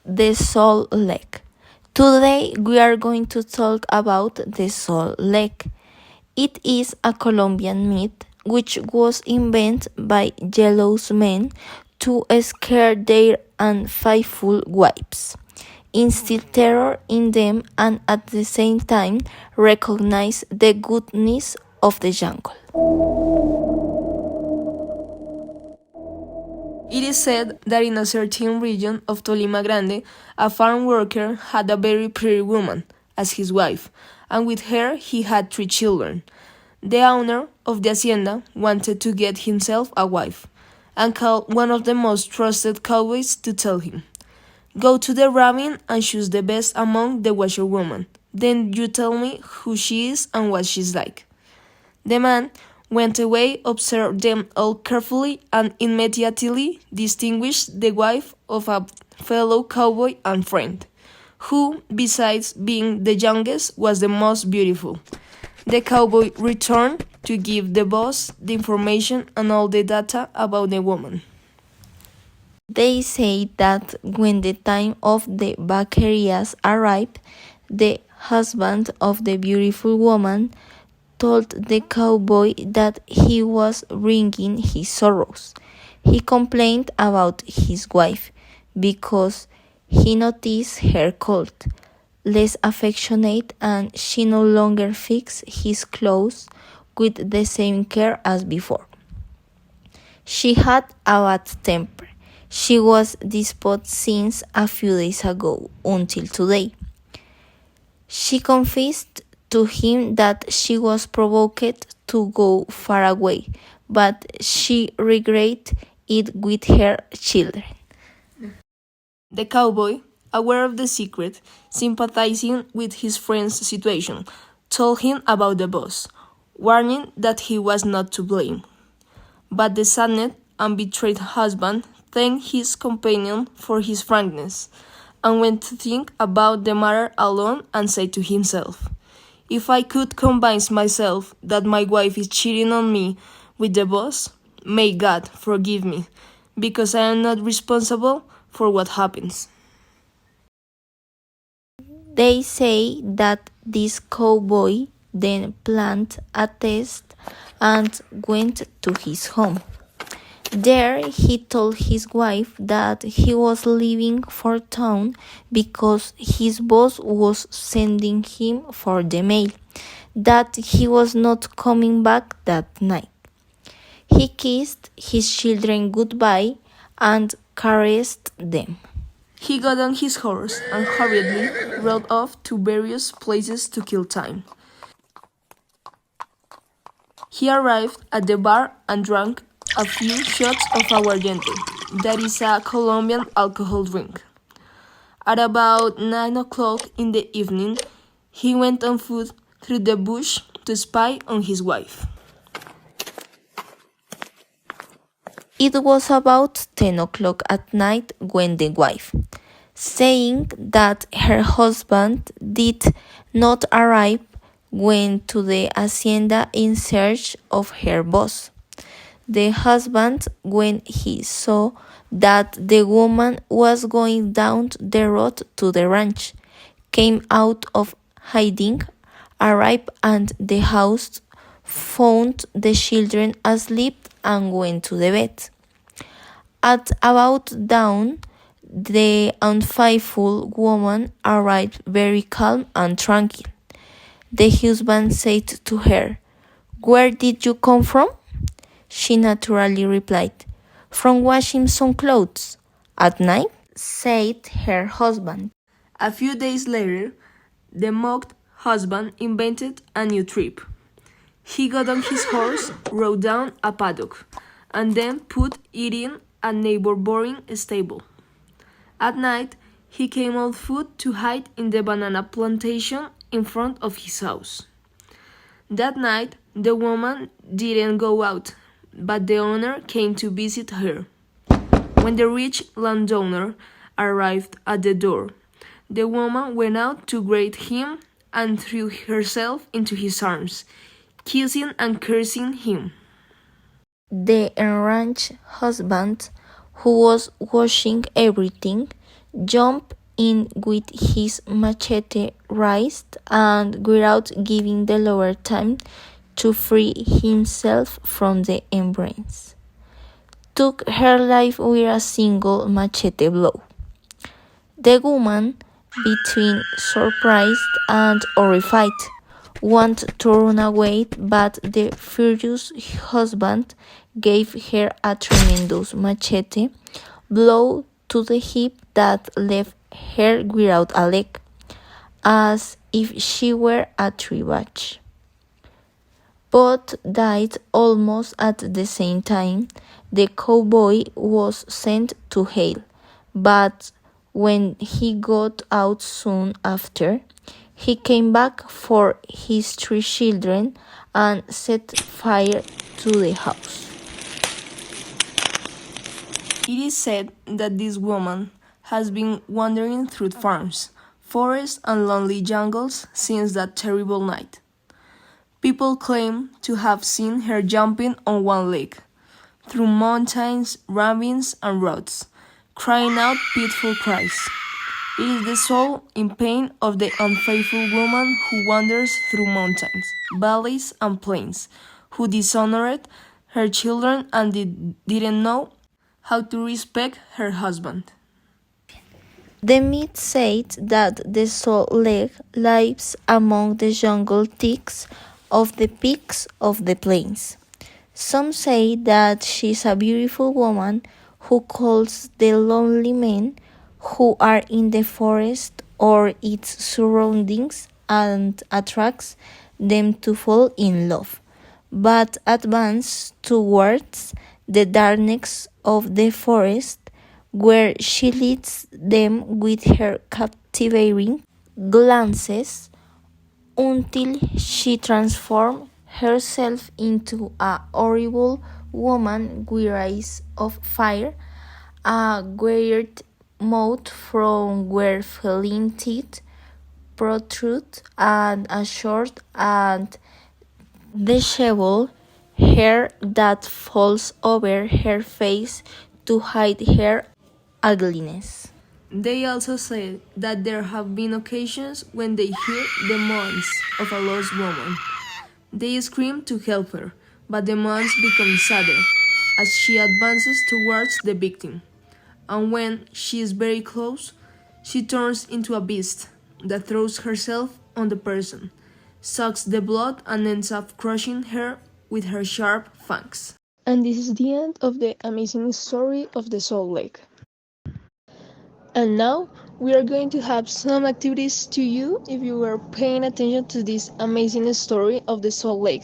the salt lake. Today we are going to talk about the salt lake. It is a Colombian myth which was invented by jealous men to scare their unfaithful wives, instill terror in them, and at the same time recognize the goodness of the jungle. It is said that in a certain region of Tolima Grande, a farm worker had a very pretty woman as his wife, and with her he had 3 children. The owner of the hacienda wanted to get himself a wife, and called one of the most trusted cowboys to tell him, "Go to the ravine and choose the best among the washerwomen. Then you tell me who she is and what she's like." The man went away, observed them all carefully, and immediately distinguished the wife of a fellow cowboy and friend, who, besides being the youngest, was the most beautiful. The cowboy returned to give the boss the information and all the data about the woman. They say that when the time of the vaquerias arrived, the husband of the beautiful woman told the cowboy that he was bringing his sorrows. He complained about his wife because he noticed her cold, less affectionate, and she no longer fixed his clothes with the same care as before. She had a bad temper. She was despot since a few days ago until today. She confessed to him that she was provoked to go far away, but she regretted it with her children. The cowboy, aware of the secret, sympathizing with his friend's situation, told him about the boss, warning that he was not to blame. But the saddened and betrayed husband thanked his companion for his frankness, and went to think about the matter alone and said to himself, "If I could convince myself that my wife is cheating on me with the boss, may God forgive me, because I am not responsible for what happens." They say that this cowboy then planned a test and went to his home. There he told his wife that he was leaving for town because his boss was sending him for the mail, that he was not coming back that night. He kissed his children goodbye and caressed them. He got on his horse and hurriedly rode off to various places to kill time. He arrived at the bar and drank a few shots of aguardiente, that is a Colombian alcohol drink. At about 9 o'clock in the evening, he went on foot through the bush to spy on his wife. It was about 10 o'clock at night when the wife, saying that her husband did not arrive, went to the hacienda in search of her boss. The husband, when he saw that the woman was going down the road to the ranch, came out of hiding, arrived at the house, found the children asleep, and went to the bed. At about dawn, the unfaithful woman arrived very calm and tranquil. The husband said to her, "Where did you come from?" She naturally replied, "From washing some clothes." "At night?" said her husband. A few days later, the mocked husband invented a new trip. He got on his horse, rode down a paddock, and then put it in a neighboring stable. At night, he came on foot to hide in the banana plantation in front of his house. That night, the woman didn't go out, but the owner came to visit her. When the rich landowner arrived at the door, the woman went out to greet him and threw herself into his arms, kissing and cursing him. The enraged husband, who was watching everything, jumped in with his machete raised and without giving the lover time to free himself from the embrace, took her life with a single machete blow. The woman, between surprised and horrified, wanted to run away, but the furious husband gave her a tremendous machete blow to the hip that left her without a leg, as if she were a tree branch. Both died almost at the same time. The cowboy was sent to jail, but when he got out soon after, he came back for his 3 children and set fire to the house. It is said that this woman has been wandering through farms, forests, and lonely jungles since that terrible night. People claim to have seen her jumping on one leg, through mountains, ravines, and roads, crying out pitiful cries. It is the soul in pain of the unfaithful woman who wanders through mountains, valleys, and plains, who dishonored her children and didn't know how to respect her husband. The myth said that the salt lake lives among the jungle ticks of the peaks of the plains. Some say that she is a beautiful woman who calls the lonely men who are in the forest or its surroundings and attracts them to fall in love, but advance towards the darkness of the forest where she leads them with her captivating glances until she transforms herself into a horrible woman with eyes of fire, a weird mouth from where feline teeth protrude, and a short and disheveled hair that falls over her face to hide her ugliness. They also say that there have been occasions when they hear the moans of a lost woman. They scream to help her, but the moans become sadder as she advances towards the victim. And when she is very close, she turns into a beast that throws herself on the person, sucks the blood, and ends up crushing her with her sharp fangs. And this is the end of the amazing story of the Soul Lake. And now we are going to have some activities to you if you were paying attention to this amazing story of the Soul Lake.